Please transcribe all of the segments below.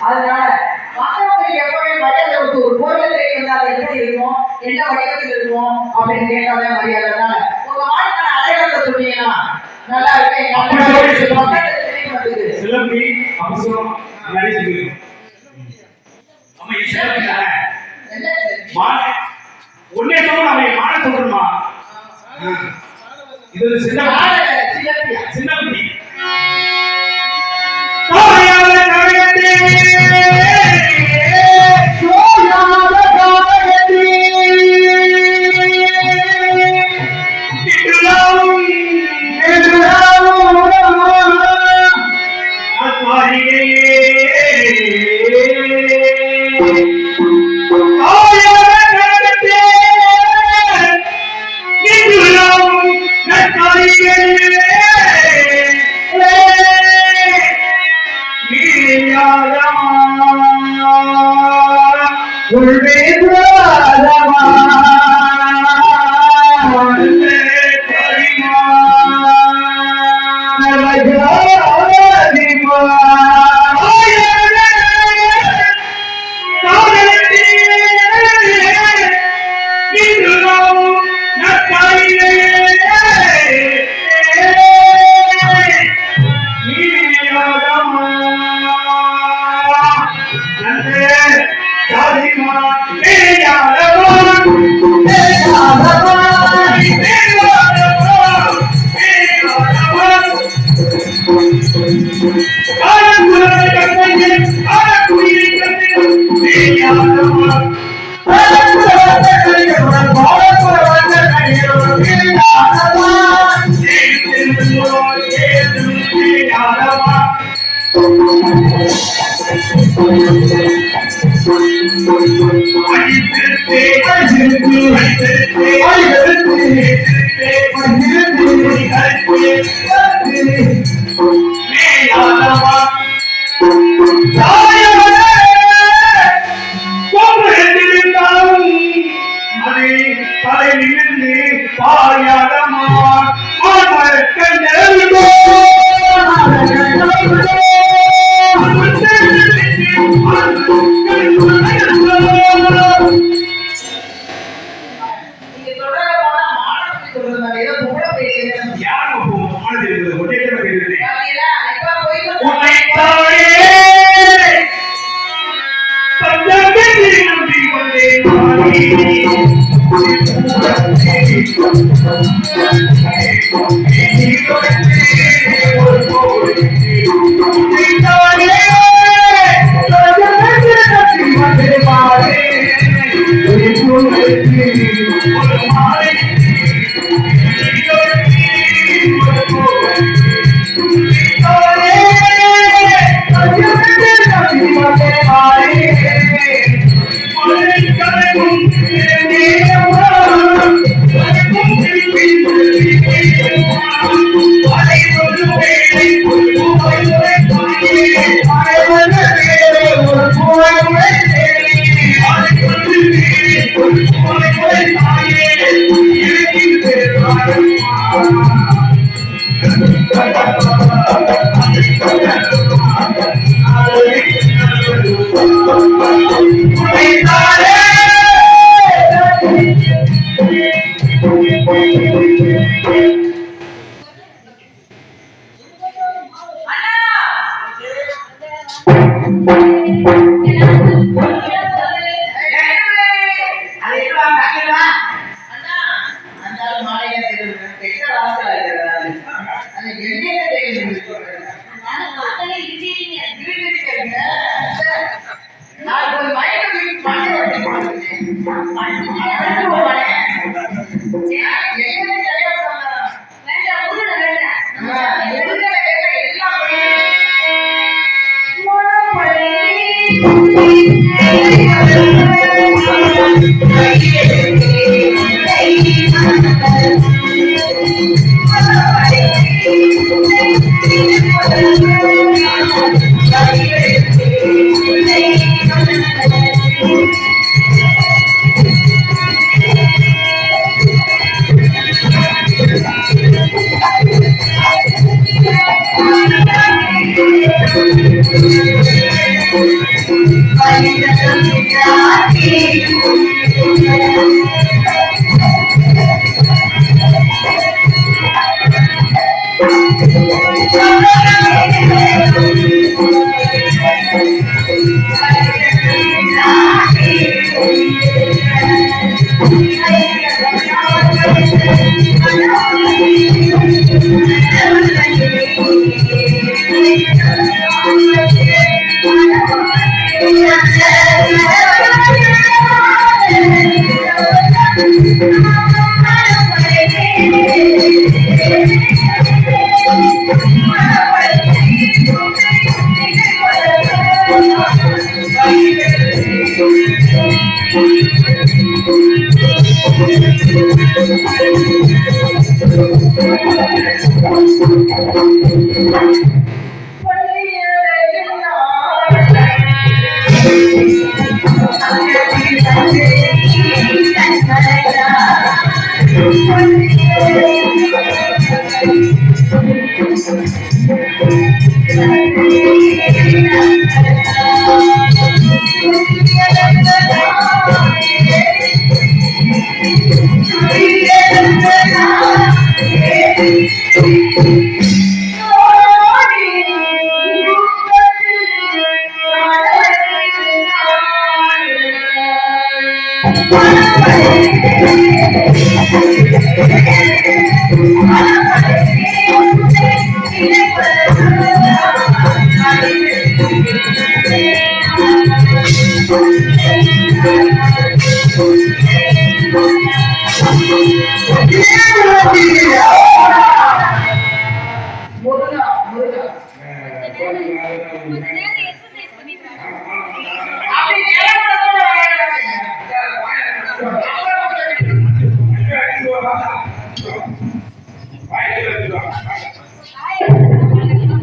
அதனால மற்றவங்களுக்கு எப்பவுமே மரியாதை கொடுத்து ஒரு பொருளை தேடி வந்து அது எப்படி இருக்கும், என்ன வடிவத்தில் இருக்கும் அப்படின்னு கேட்டாலே மரியாதைனால உங்க வாழ்க்கை அடையாளத்தை சொன்னீங்கன்னா நல்லா இருக்கேன். சிலம்பி அவசரம் ஒன்னே சொல்ல மான சொல்லணுமா? இது சின்ன சின்ன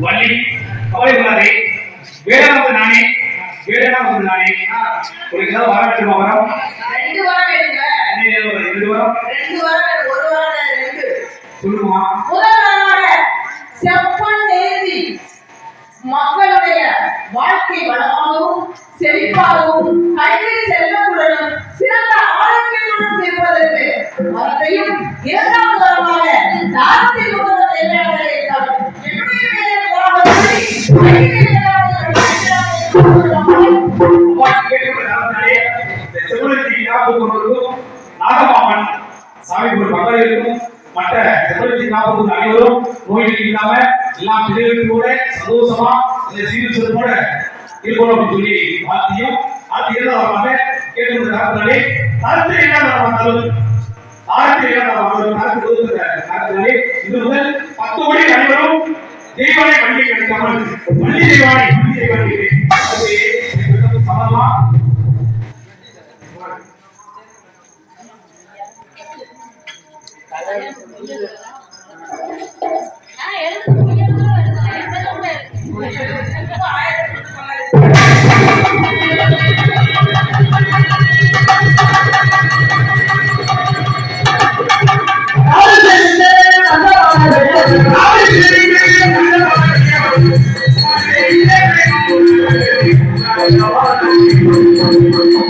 வள்ளி கவலைப்படாதே. வேளாண் நானே, வேளாண் நானே. உங்களுக்கு ஏதாவது வர வேண்டுமா? வரம் 2 வாரம் வேணுங்க. 2 வாரம், 2 வாரம், 1 வாரம் 2. சொல்லுமா? முதல் வாரமாக செப்பன் எழுதி மக்களுடைய வாழ்க்கை வளமாகவும் செழிப்பாகவும் கல்வி செல்வத்துடனும் சிறந்த ஆரோக்கியத்துடன் இருப்பதற்கு மரத்தையும் 2வது வாரமாக தாரத்தில் உள்ள தேவையானதை நாகமாமன் சாமி மக்களுக்கும் மற்ற அனைவரும் நோய் இல்லாம எல்லாம் பிள்ளைகளோட சந்தோஷமா இந்த சீர்திருத்தத்தோட இருக்கணும் அப்படின்னு சொல்லி வாழ்த்தியும் அது இரண்டாவது கேட்டுக்கொண்டாலே அடுத்து இது முதல் 10 கோடி அனைவரும் தெய்வானை வண்டி கிடைக்காமல் வண்டி தெய்வானை சமமா Thank you.